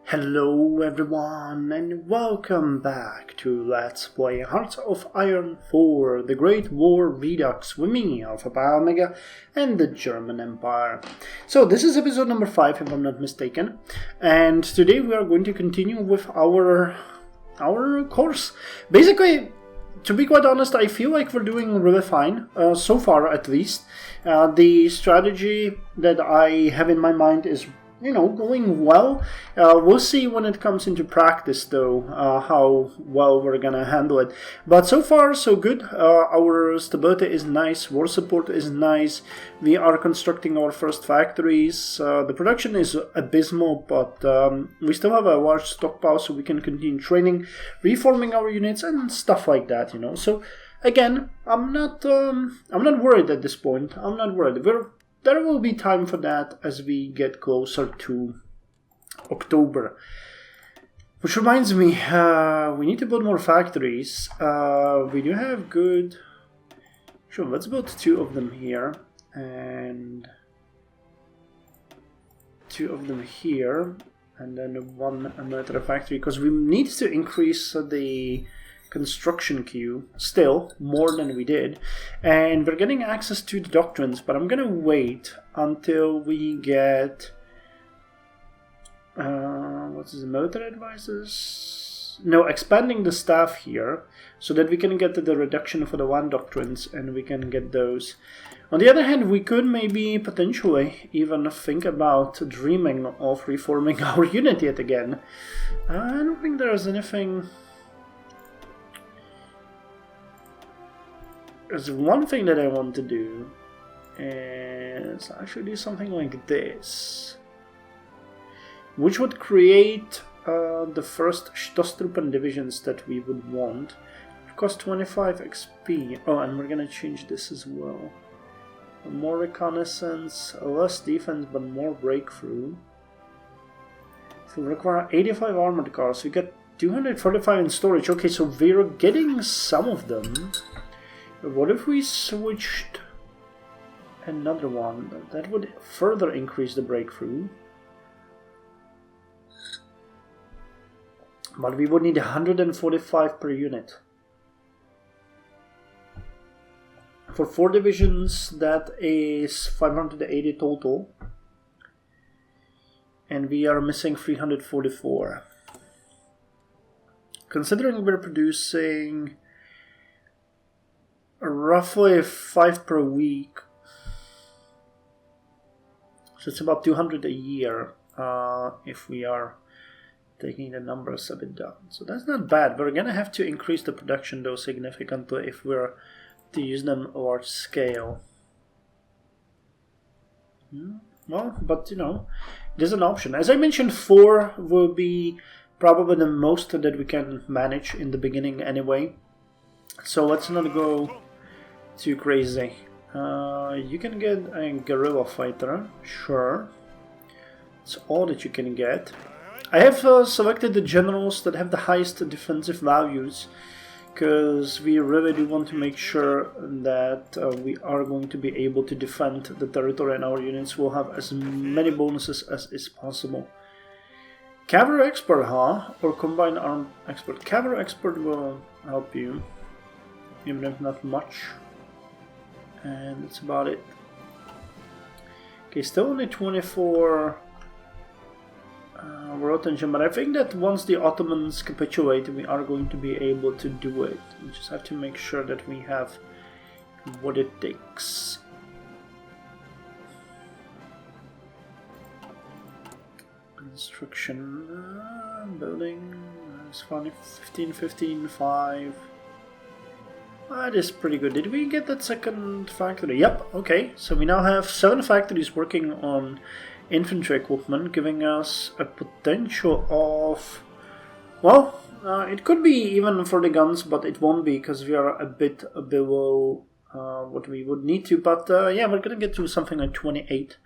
Hello everyone and welcome back to Let's Play Hearts of Iron 4, the Great War Redux with me, Alpha Pi Omega, and the German Empire. So this is episode number 5 if I'm not mistaken, and today we are going to continue with our course. Basically, to be quite honest, I feel like we're doing really fine, so far at least. The strategy that I have in my mind is going well. We'll see when it comes into practice, though, how well we're gonna handle it. But so far, so good. Our stability is nice. War support is nice. We are constructing our first factories. The production is abysmal, but we still have a large stockpile, so we can continue training, reforming our units, and stuff like that. So again, I'm not worried at this point. I'm not worried. There will be time for that as we get closer to October. Which reminds me, we need to build more factories. We do have good... Sure, let's build 2 of them here. And 2 of them here. And then 1 military factory. Because we need to increase the construction queue still more than we did, and we're getting access to the doctrines, but I'm gonna wait until we get what's the military advisors? No, expanding the staff here so that we can get the reduction for the land doctrines and we can get those. On the other hand, we could maybe potentially even think about dreaming of reforming our unit yet again. I don't think there's anything. There's one thing that I want to do is actually do something like this, which would create the first Stoßtruppen divisions that we would want. It costs 25 XP. Oh, and we're gonna change this as well. More reconnaissance, less defense, but more breakthrough. So we require 85 armored cars. We get 245 in storage. Okay, so we're getting some of them. What if we switched another one? That would further increase the breakthrough. But we would need 145 per unit. For 4 divisions, that is 580 total. And we are missing 344. Considering we're producing roughly 5 per week, so it's about 200 a year if we are taking the numbers a bit down. So that's not bad. We're gonna have to increase the production though significantly if we're to use them large scale. Well, but there's an option. As I mentioned, 4 will be probably the most that we can manage in the beginning anyway. So let's not go too crazy. You can get a guerrilla fighter, sure. It's all that you can get. I have selected the generals that have the highest defensive values, because we really do want to make sure that we are going to be able to defend the territory, and our units will have as many bonuses as is possible. Cavalry expert, huh? Or combined armed expert. Cavalry expert will help you, even if not much. And that's about it. Okay, still only 24 world tension, but I think that once the Ottomans capitulate, we are going to be able to do it. We just have to make sure that we have what it takes. Construction, building, it's funny, 15, 15, 5. That is pretty good. Did we get that second factory? Yep, okay. So we now have 7 factories working on infantry equipment, giving us a potential of... Well, it could be even for the guns, but it won't be because we are a bit below what we would need to. But yeah, we're going to get to something like 28,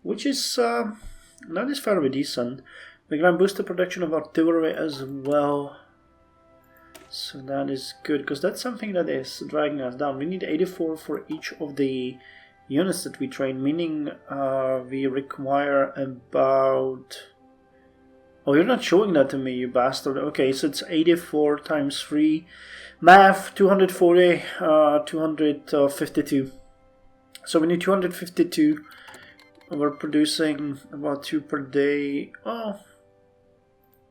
which is... that is fairly decent. We're going to boost the production of artillery as well. So that is good, because that's something that is dragging us down. We need 84 for each of the units that we train, meaning we require about Oh, you're not showing that to me, you bastard. Okay, so it's 84 times 3. Math, 240, 252. So we need 252. We're producing about 2 per day. Oh,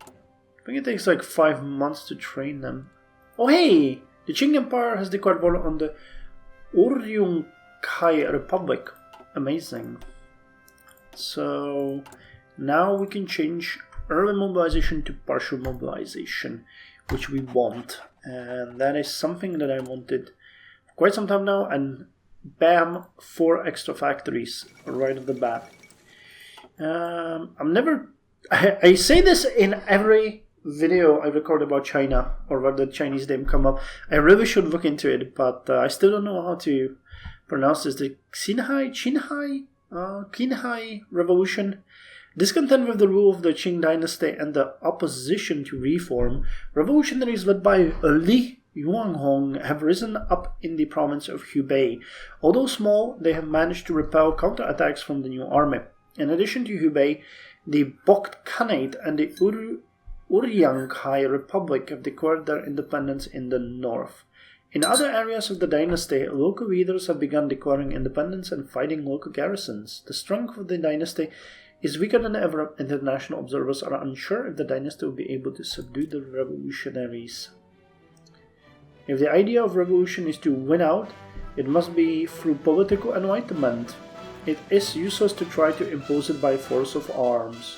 I think it takes like 5 months to train them. Oh, hey! The Qing Empire has declared war on the Kai Republic. Amazing. So now we can change early mobilization to partial mobilization, which we want. And that is something that I wanted for quite some time now. And bam, 4 extra factories right off the bat. I say this in every video I record about China, or where the Chinese name come up. I really should look into it, but I still don't know how to pronounce this. The Qinghai Revolution. Discontent with the rule of the Qing dynasty and the opposition to reform, revolutionaries led by Li Yuanhong have risen up in the province of Hubei. Although small, they have managed to repel counterattacks from the new army. In addition to Hubei, the Bokht Khanate and the Uryanghai Republic have declared their independence in the north. In other areas of the dynasty, local leaders have begun declaring independence and fighting local garrisons. The strength of the dynasty is weaker than ever. International observers are unsure if the dynasty will be able to subdue the revolutionaries. If the idea of revolution is to win out, it must be through political enlightenment. It is useless to try to impose it by force of arms.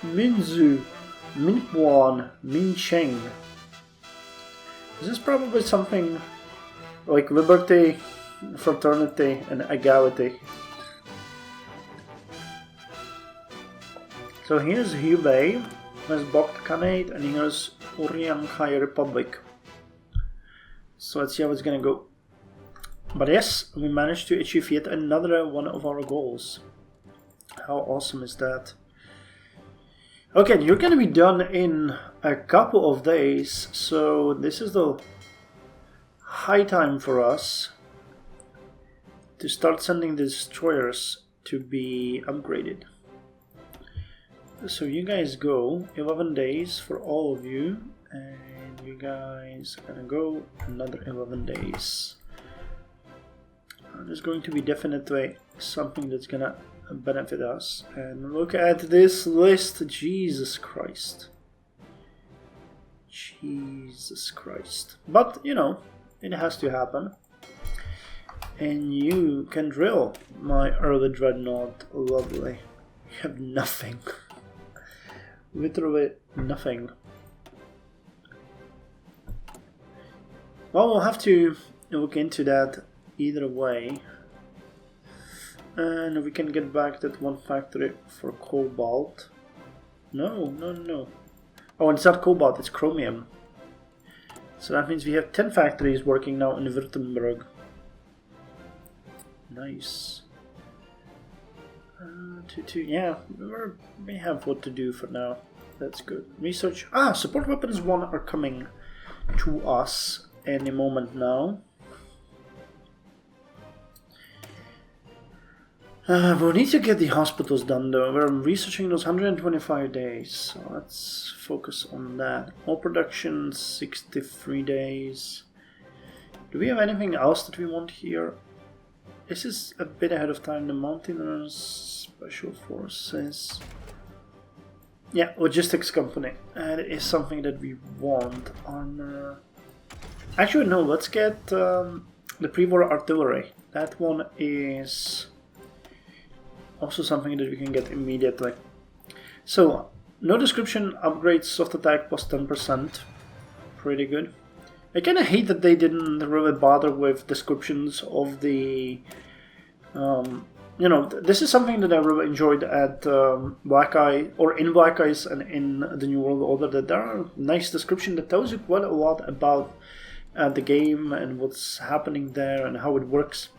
Minzu, Minpuan, Mincheng. This is probably something like liberty, fraternity, and equality. So here's Hubei, here's Bokht Khanate, and here's Uryanghai Republic. So let's see how it's gonna go. But yes, we managed to achieve yet another one of our goals. How awesome is that? Okay, you're gonna be done in a couple of days, so this is the high time for us to start sending the destroyers to be upgraded. So you guys go 11 days for all of you, and you guys are gonna go another 11 days. There's going to be definitely something that's gonna benefit us. And look at this list. Jesus Christ. Jesus Christ. But, you know, it has to happen. And you can drill my early dreadnought. Lovely. You have nothing. Literally nothing. Well, we'll have to look into that either way. And we can get back that one factory for cobalt. No. Oh, it's not cobalt, it's chromium. So that means we have 10 factories working now in Württemberg. Nice. Yeah, we have what to do for now. That's good. Research. Support weapons 1 are coming to us any moment now. We'll need to get the hospitals done though. We're researching those 125 days, so let's focus on that. All production 63 days. Do we have anything else that we want here? This is a bit ahead of time. The Mountaineers, Special Forces. Yeah, logistics company. That is something that we want. Armor. Actually, no, let's get the pre-war artillery. That one is also something that we can get immediately. So, no description upgrades soft attack plus 10%. Pretty good. I kind of hate that they didn't really bother with descriptions of the... you know, this is something that I really enjoyed at Black Eye, or in Black Eyes and in the New World Order, that there are nice descriptions that tells you quite a lot about the game and what's happening there and how it works.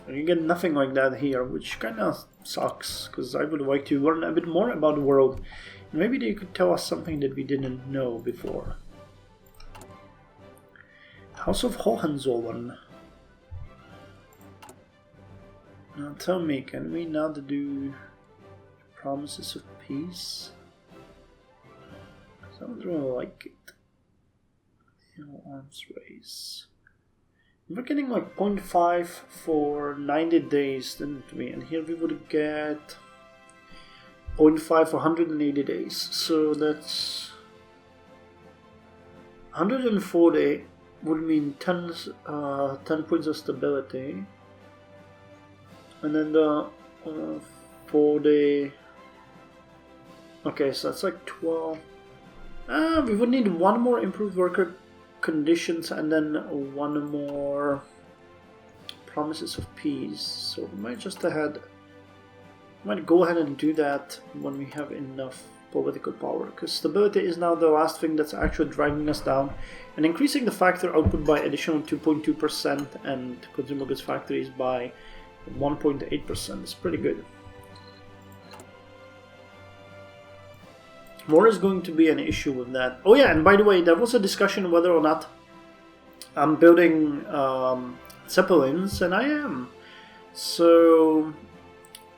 You get nothing like that here, which kind of sucks, because I would like to learn a bit more about the world. Maybe they could tell us something that we didn't know before. House of Hohenzollern. Now tell me, can we not do promises of peace? Sounds really like it. Arms race. We're getting like 0.5 for 90 days, didn't we? And here we would get 0.5 for 180 days. So that's 140 would mean 10 points of stability. And then the 40. Okay, so that's like 12. We would need one more improved worker conditions and then one more promises of peace. So we might go ahead and do that when we have enough political power, because stability is now the last thing that's actually driving us down, and increasing the factor output by additional 2.2% and consumer goods factories by 1.8% is pretty good. War is going to be an issue with that. Oh yeah, and by the way, there was a discussion whether or not I'm building Zeppelins, and I am. So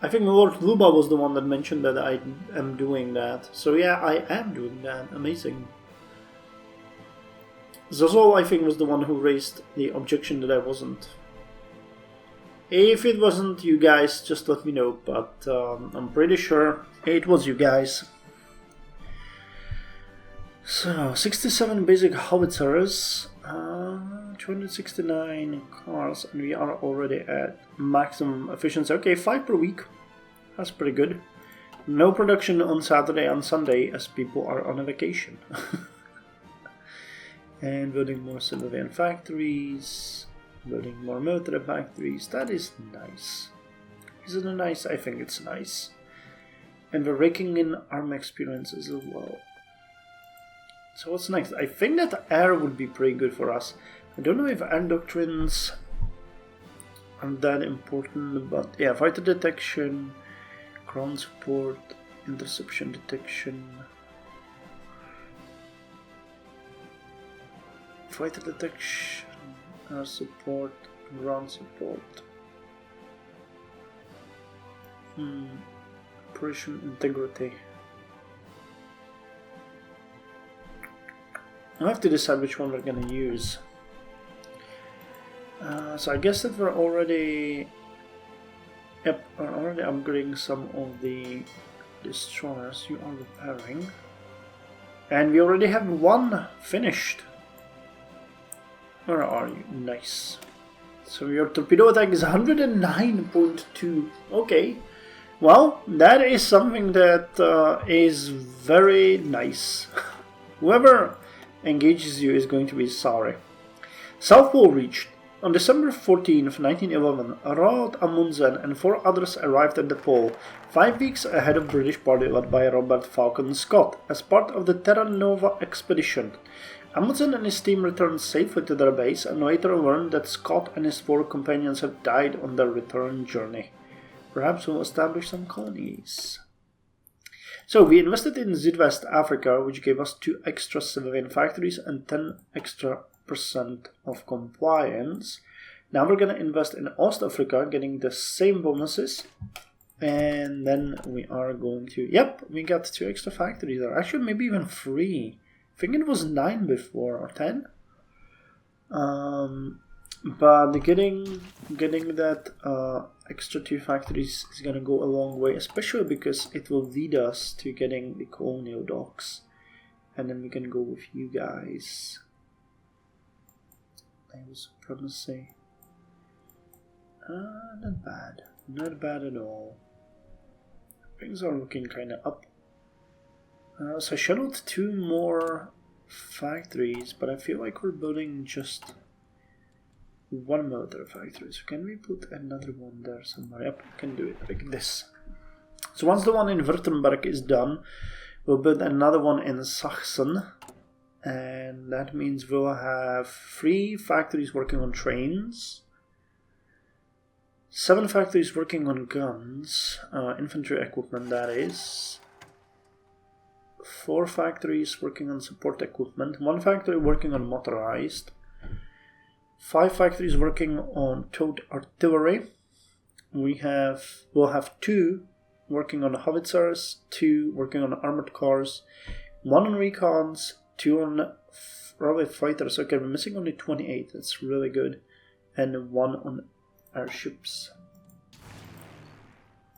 I think Lord Luba was the one that mentioned that I am doing that. So yeah, I am doing that. Amazing. Zozol, I think, was the one who raised the objection that I wasn't. If it wasn't you guys, just let me know, but I'm pretty sure it was you guys. So, 67 basic howitzers, 269 cars, and we are already at maximum efficiency. Okay, 5 per week. That's pretty good. No production on Saturday and Sunday as people are on a vacation. And building more civilian factories, building more military factories. That is nice. Isn't it nice? I think it's nice. And we're raking in army experiences as well. So what's next? I think that air would be pretty good for us. I don't know if air doctrines are that important, but yeah, fighter detection, ground support, interception detection, fighter detection, air support, ground support, operation integrity. I have to decide which one we're going to use. So I guess that we're already upgrading some of the destroyers. You are repairing, and we already have one finished. Where are you? Nice. So your torpedo attack is 109.2. Okay. Well, that is something that is very nice. Whoever engages you is going to be sorry. South Pole reached. On December 14th, 1911, Roald Amundsen and 4 others arrived at the pole, 5 weeks ahead of British party led by Robert Falcon Scott, as part of the Terra Nova expedition. Amundsen and his team returned safely to their base and later learned that Scott and his 4 companions had died on their return journey. Perhaps we'll establish some colonies. So we invested in Zuidwest Africa, which gave us 2 extra civilian factories and 10 extra % of compliance. Now we're going to invest in East Africa, getting the same bonuses. And then we are going to... Yep, we got 2 extra factories there. Actually, maybe even 3. I think it was 9 before, or 10. But getting that extra 2 factories is going to go a long way, especially because it will lead us to getting the colonial docks. And then we can go with you guys. Naval supremacy. Not bad. Not bad at all. Things are looking kind of up. So I shuttled 2 more factories, but I feel like we're building just 1 military factory. So can we put another one there somewhere? Yep, we can do it like this. So once the one in Württemberg is done, we'll build another one in Sachsen. And that means we'll have 3 factories working on trains, 7 factories working on guns, infantry equipment that is, 4 factories working on support equipment, 1 factory working on motorized, 5 factories working on towed artillery. We'll have 2 working on howitzers, 2 working on armored cars, 1 on recons, 2 on railway fighters. Okay, we're missing only 28. That's really good. And 1 on airships.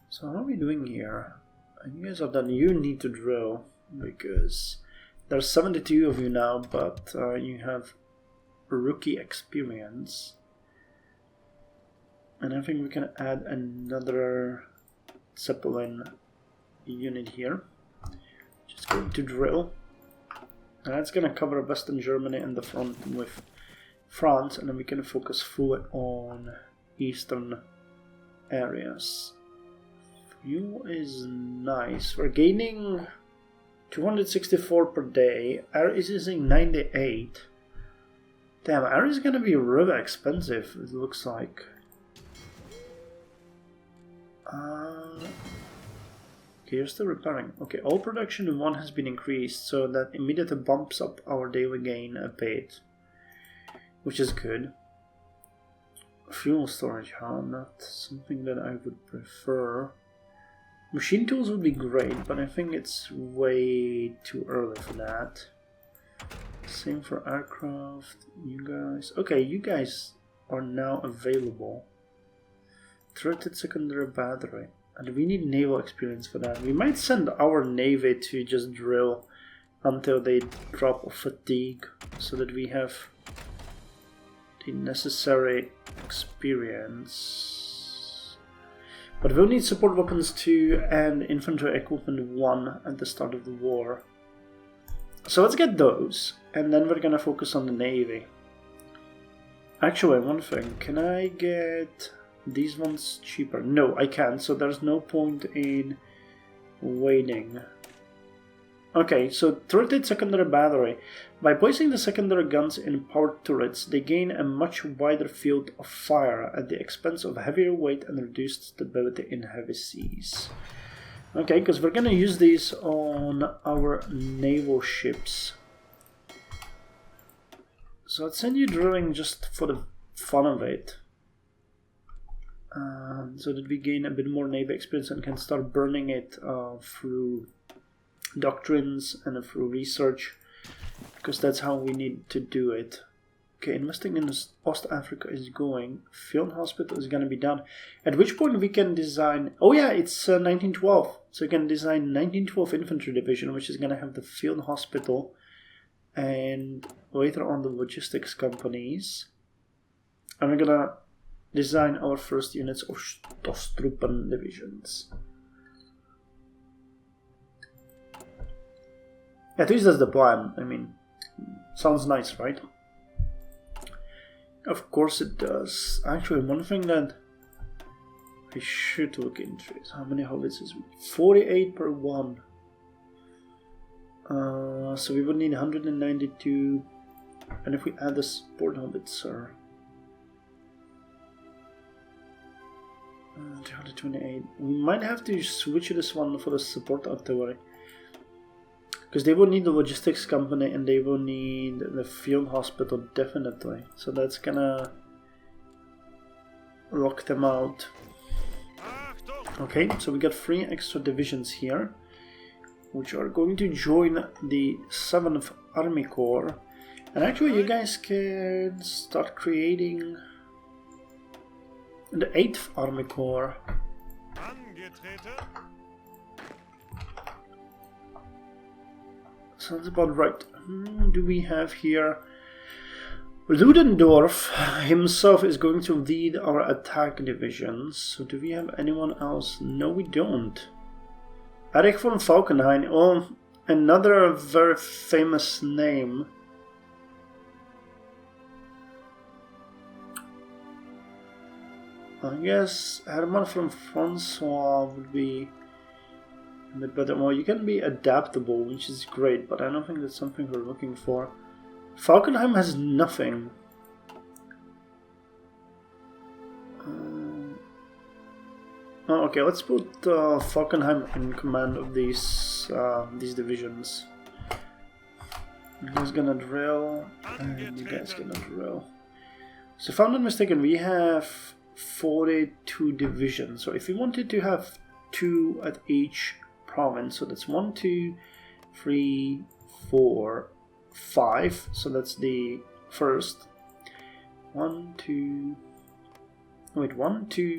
So how are we doing here? You guys are done. You need to drill because there's 72 of you now, but you have rookie experience. And I think we can add another Zeppelin unit here. Just going to drill. And that's going to cover Western Germany and the front with France, and then we can focus fully on Eastern areas. Fuel is nice. We're gaining 264 per day. Air is using 98. Damn, air is gonna be really expensive, it looks like. Okay, you're still repairing. Okay, all production in 1 has been increased, so that immediately bumps up our daily gain a bit, which is good. Fuel storage, huh? Not something that I would prefer. Machine tools would be great, but I think it's way too early for that. Same for aircraft. You guys... Okay, you guys are now available. Threatened secondary battery. And we need naval experience for that. We might send our navy to just drill until they drop of fatigue, so that we have the necessary experience. But we'll need support weapons 2 and infantry equipment 1 at the start of the war. So let's get those, and then we're gonna focus on the navy. Actually, one thing, can I get these ones cheaper? No, I can't, so there's no point in waiting. Okay, so turret secondary battery. By placing the secondary guns in powered turrets, they gain a much wider field of fire at the expense of heavier weight and reduced stability in heavy seas. Okay, because we're gonna use these on our naval ships. So let's send you drilling just for the fun of it. So that we gain a bit more naval experience and can start burning it through doctrines and through research, because that's how we need to do it. Okay, investing in East Africa is going. Field hospital is going to be done. At which point we can design... Oh yeah, it's 1912. So we can design 1912 infantry division, which is going to have the field hospital and later on the logistics companies. And we're going to design our first units of Stoßtruppen divisions. At least that's the plan. I mean, sounds nice, right? Of course it does. Actually, one thing that I should look into is how many howitzers. 48 per one. So we would need 192. And if we add the support howitzer, 228. We might have to switch this one for the support artillery. Because they will need the logistics company and they will need the field hospital definitely. So that's gonna lock them out. Okay, so we got 3 extra divisions here, which are going to join the 7th Army Corps. And actually you guys can start creating the 8th Army Corps. Sounds about right. Who do we have here? Ludendorff himself is going to lead our attack divisions. So do we have anyone else? No, we don't. Erich von Falkenhayn. Oh, another very famous name. I guess Hermann von Francois would be a bit better. Well, you can be adaptable, which is great, but I don't think that's something we're looking for. Falkenheim has nothing. Oh, okay, let's put Falkenheim in command of these divisions. You guys gonna drill, and you guys gonna drill. So if I'm not mistaken, we have 42 divisions. So if we wanted to have 2 at each province, so that's 1, 2, 3, 4, 5. So that's the first. 1, 2,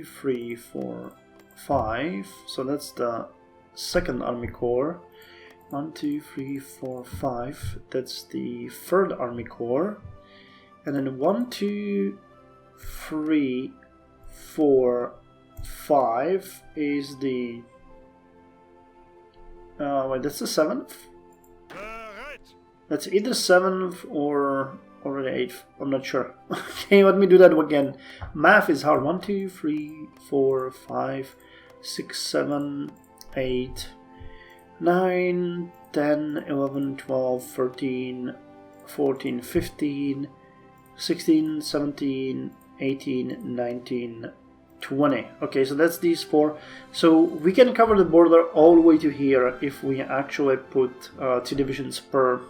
3, 4, 5. So that's the second Army Corps. 1, 2, 3, 4, 5. That's the third Army Corps. And then 1, 2, 3, 4, 5 is the... wait, that's the 7th? That's either 7th or the 8th. I'm not sure. Okay, let me do that again. Math is hard. 1, 2, 3, 4, 5, 6, 7, 8, 9, 10, 11, 12, 13, 14, 15, 16, 17, 18, 19, 20. Okay, so that's these 4. So we can cover the border all the way to here if we actually put 2 divisions per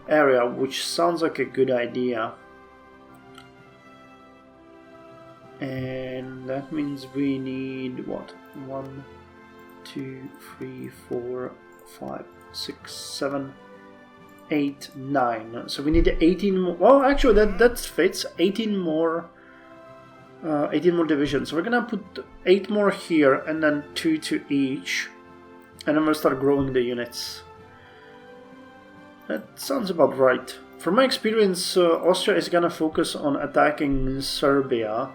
area, which sounds like a good idea. And that means we need what? 1, 2, 3, 4, 5, 6, 7, 8, 9. So we need 18 more. Well, actually, that fits. 18 more divisions. So we're gonna put 8 more here, and then 2 to each, and then we'll start growing the units. That sounds about right. From my experience, Austria is gonna focus on attacking Serbia,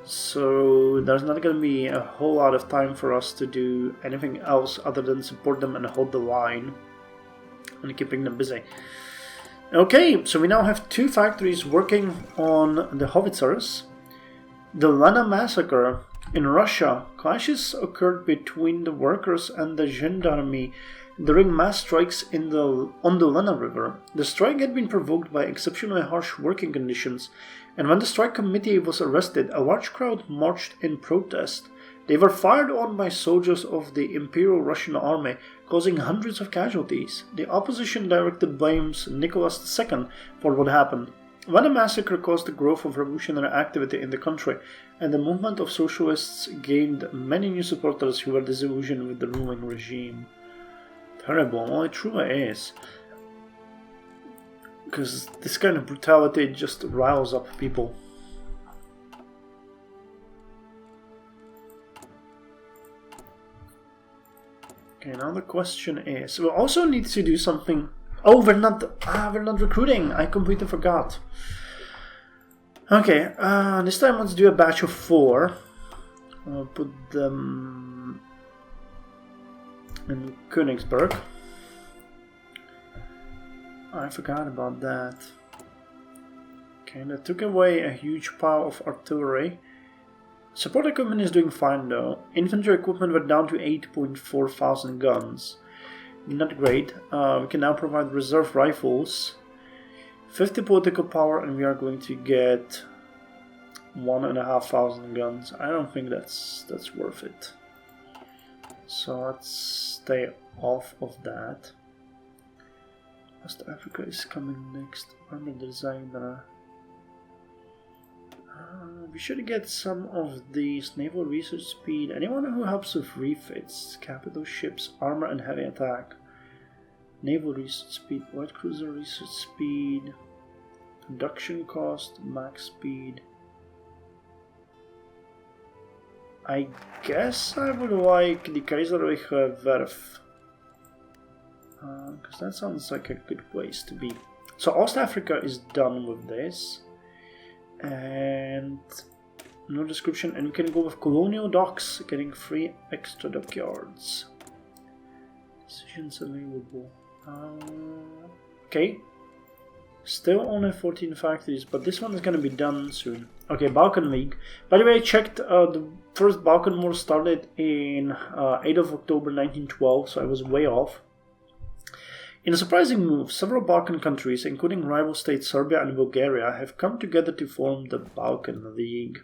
so there's not gonna be a whole lot of time for us to do anything else other than support them and hold the line and keeping them busy. Okay, so we now have 2 factories working on the howitzers. The Lena massacre in Russia. Clashes occurred between the workers and the gendarmerie during mass strikes on the Lena River. The strike had been provoked by exceptionally harsh working conditions, and when the strike committee was arrested, a large crowd marched in protest. They were fired on by soldiers of the Imperial Russian Army, causing hundreds of casualties. The opposition directed blames Nicholas II for what happened. When the massacre caused the growth of revolutionary activity in the country, and the movement of socialists gained many new supporters who were disillusioned with the ruling regime. Terrible. Well, it truly is. Because this kind of brutality just riles up people. Okay, now the question is, we also need to do something. Oh, we're not recruiting. I completely forgot. Okay, this time let's do a batch of 4. I'll put them in Königsberg. I forgot about that. Okay, that took away a huge pile of artillery. Support equipment is doing fine though. Infantry equipment went down to 8.4 thousand guns. Not great. We can now provide reserve rifles. 50 political power, and we are going to get 1,500 guns. I don't think that's worth it. So let's stay off of that. West Africa is coming next. Army designer. We should get some of these naval research speed. Anyone who helps with refits, capital ships, armor and heavy attack. Naval research speed, light cruiser research speed, production cost, max speed. I guess I would like the Kaiser Werft. Because that sounds like a good place to be. So East Africa is done with this. And no description, and we can go with colonial docks, getting 3 extra dockyards. Decisions available. Okay. Still only 14 factories, but this one is going to be done soon. Okay, Balkan League. By the way, I checked, the first Balkan War started in 8th of October 1912, so I was way off. In a surprising move, several Balkan countries, including rival states Serbia and Bulgaria, have come together to form the Balkan League.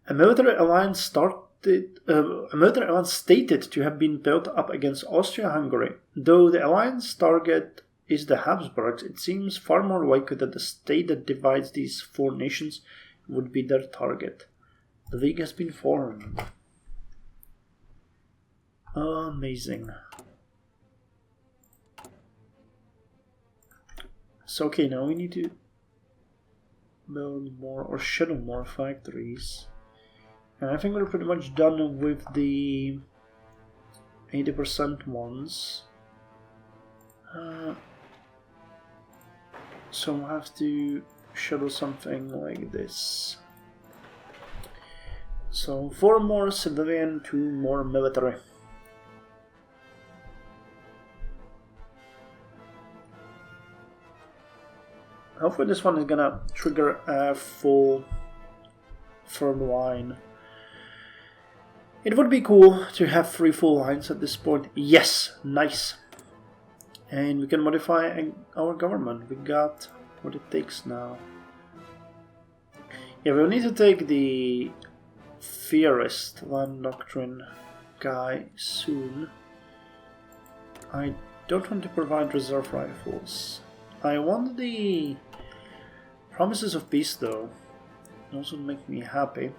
A military alliance stated to have been built up against Austria-Hungary. Though the alliance target is the Habsburgs, it seems far more likely that the state that divides these 4 nations would be their target. The League has been formed. Amazing. So okay, now we need to build more or schedule more factories. And I think we're pretty much done with the 80% ones. So we'll have to schedule something like this. So 4 more civilian, 2 more military. Hopefully this one is gonna trigger a full third line. It would be cool to have 3 full lines at this point. Yes, nice. And we can modify our government. We got what it takes now. Yeah, we'll need to take the theorist land doctrine guy soon. I don't want to provide reserve rifles. I want the promises of peace though. Those would make me happy.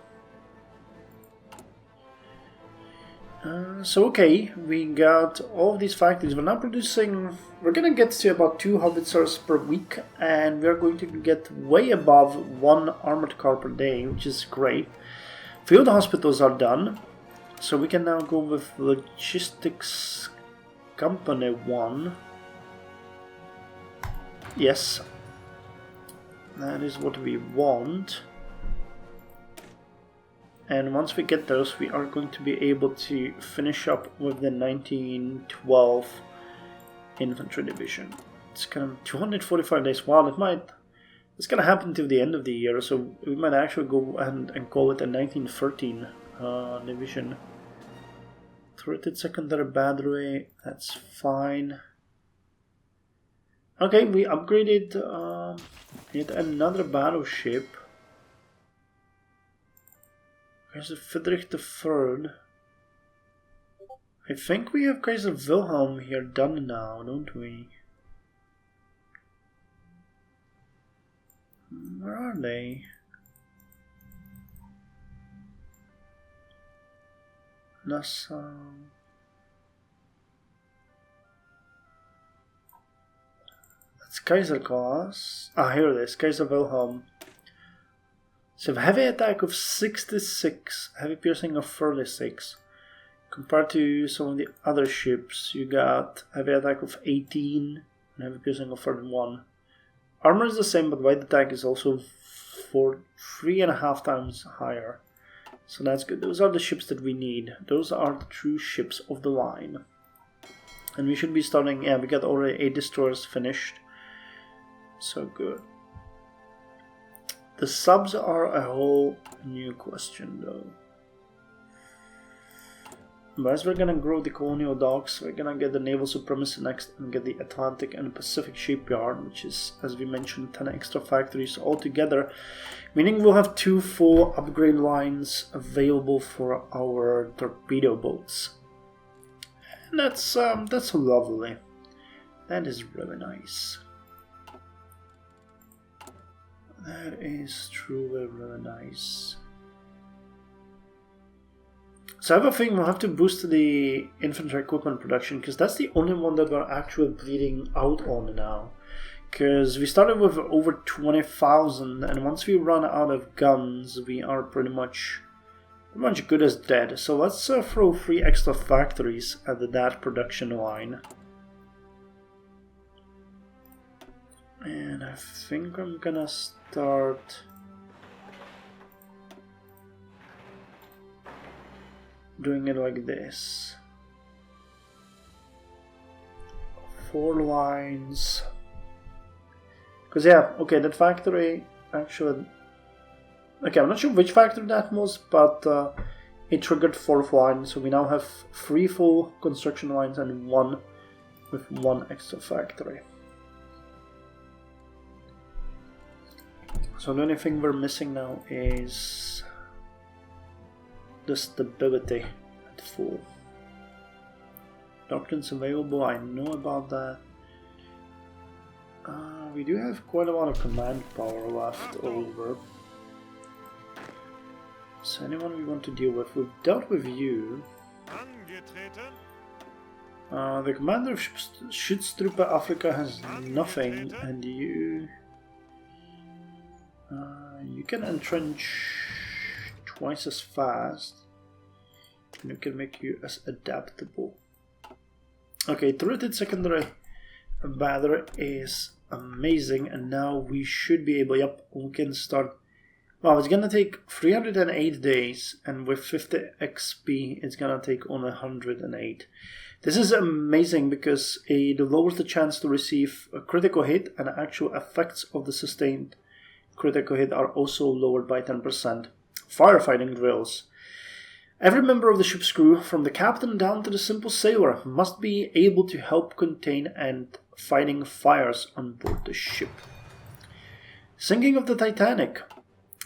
So okay, we got all of these factories. We're now producing, we're gonna get to about 2 howitzers per week, and we're going to get way above 1 armored car per day, which is great. Field hospitals are done, so we can now go with logistics company 1. Yes, that is what we want. And once we get those, we are going to be able to finish up with the 1912 Infantry Division. It's kind of 245 days. Wow, it's gonna happen till the end of the year, so we might actually go and call it a 1913 division. Turreted secondary battery, that's fine. Okay, we upgraded yet another battleship. Kaiser Friedrich III. I think we have Kaiser Wilhelm here done now, don't we? Where are they? Nassau. That's Kaiser class. Ah, here it is, Kaiser Wilhelm. So heavy attack of 66, heavy piercing of 36. Compared to some of the other ships, you got heavy attack of 18 and heavy piercing of 31. Armor is the same, but light attack is also 3.5 times higher. So that's good. Those are the ships that we need. Those are the true ships of the line. And we should be starting, yeah, we got already 8 destroyers finished. So good. The subs are a whole new question though. But as we're gonna grow the colonial docks, we're gonna get the naval supremacy next and get the Atlantic and Pacific shipyard, which is, as we mentioned, 10 extra factories altogether, meaning we'll have 2 full upgrade lines available for our torpedo boats. And that's lovely. That is really nice. That is truly really nice. So I have a thing, we'll have to boost the infantry equipment production, because that's the only one that we're actually bleeding out on now. Because we started with over 20,000, and once we run out of guns, we are pretty much good as dead. So let's throw 3 extra factories at that production line. And I think I'm gonna start doing it like this. 4 lines. Because yeah, okay, that factory actually... Okay, I'm not sure which factory that was, but it triggered 4th line, so we now have 3 full construction lines and 1 with 1 extra factory. So the only thing we're missing now is the stability at full. Doctrines available, I know about that. We do have quite a lot of command power left over. So anyone we want to deal with, we've dealt with you. The commander of Schutztruppe Africa has nothing, and you can entrench twice as fast, and we can make you as adaptable. Okay, turreted secondary battery is amazing, and now we should be able, yep, we can start. Wow, it's gonna take 308 days, and with 50 XP, it's gonna take only 108. This is amazing because it lowers the chance to receive a critical hit, and actual effects of the sustained critical hit are also lowered by 10%. Firefighting drills. Every member of the ship's crew, from the captain down to the simple sailor, must be able to help contain and fighting fires on board the ship. Sinking of the Titanic.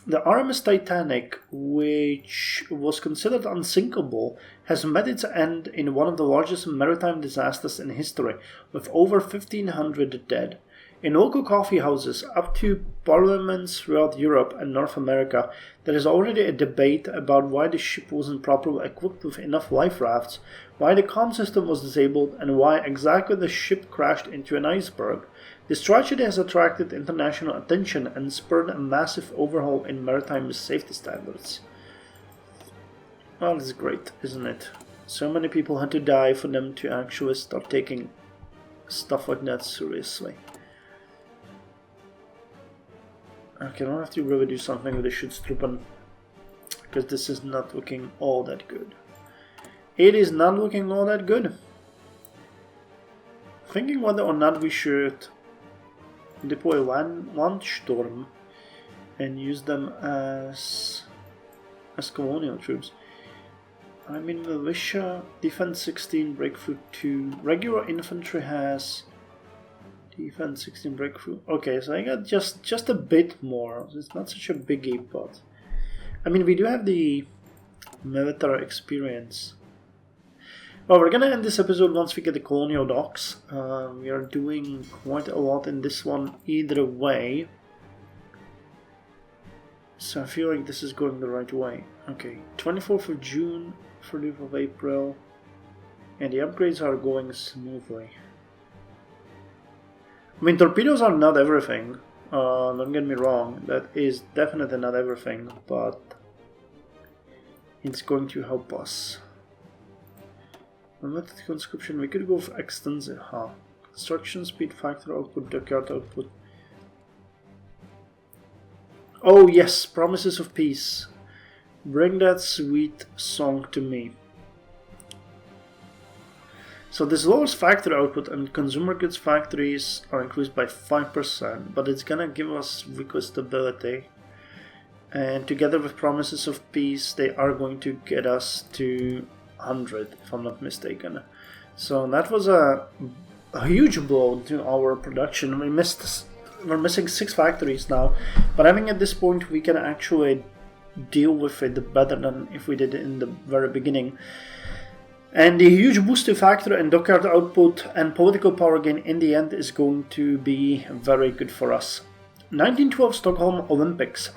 The RMS Titanic, which was considered unsinkable, has met its end in one of the largest maritime disasters in history, with over 1,500 dead. In local coffee houses up to parliaments throughout Europe and North America, there is already a debate about why the ship wasn't properly equipped with enough life rafts, why the comm system was disabled, and why exactly the ship crashed into an iceberg. This tragedy has attracted international attention and spurred a massive overhaul in maritime safety standards. Well, it's great, isn't it? So many people had to die for them to actually start taking stuff like that seriously. Okay, I don't have to really do something with the Schutztruppen, because this is not looking all that good. It is not looking all that good. Thinking whether or not we should deploy Landsturm and use them as colonial troops. I mean, militia, defense 16, breakthrough 2. Regular infantry has defense 16, breakthrough. Okay, so I got just a bit more. It's not such a biggie, but I mean, we do have the military experience. Well, we're gonna end this episode once we get the colonial docks. We are doing quite a lot in this one either way, so I feel like this is going the right way. Okay, 24th of June, 30th of April, and the upgrades are going smoothly. I mean, torpedoes are not everything, don't get me wrong, that is definitely not everything, but it's going to help us. Unlimited conscription, we could go for extensive, construction speed, factory output, dockyard output. Oh yes, promises of peace. Bring that sweet song to me. So this lowers factory output, and consumer goods factories are increased by 5%, but it's gonna give us weaker stability. And together with promises of peace, they are going to get us to 100, if I'm not mistaken. So that was a huge blow to our production. We're missing 6 factories now, but I think at this point we can actually deal with it better than if we did it in the very beginning. And the huge boost to factory and dockyard output and political power gain in the end is going to be very good for us. 1912 Stockholm Olympics.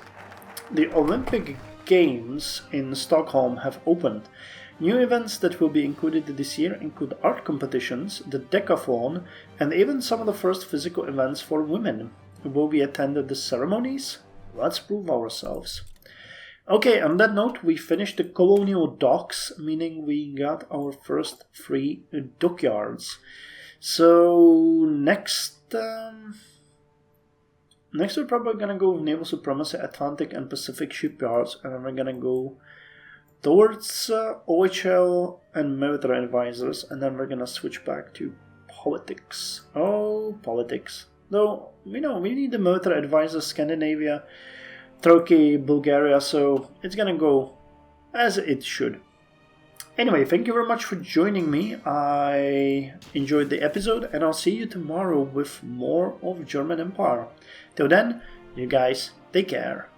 The Olympic Games in Stockholm have opened. New events that will be included this year include art competitions, the decathlon, and even some of the first physical events for women. Will we attend the ceremonies? Let's prove ourselves. Okay, on that note, we finished the colonial docks, meaning we got our first 3 dockyards. So next we're probably gonna go with naval supremacy, Atlantic and Pacific shipyards, and then we're gonna go towards OHL and military advisors, and then we're gonna switch back to politics. Oh, politics. Though, we need the military advisors, Scandinavia, Turkey, Bulgaria, so it's gonna go as it should. Anyway, thank you very much for joining me. I enjoyed the episode, and I'll see you tomorrow with more of German Empire. Till then, you guys, take care.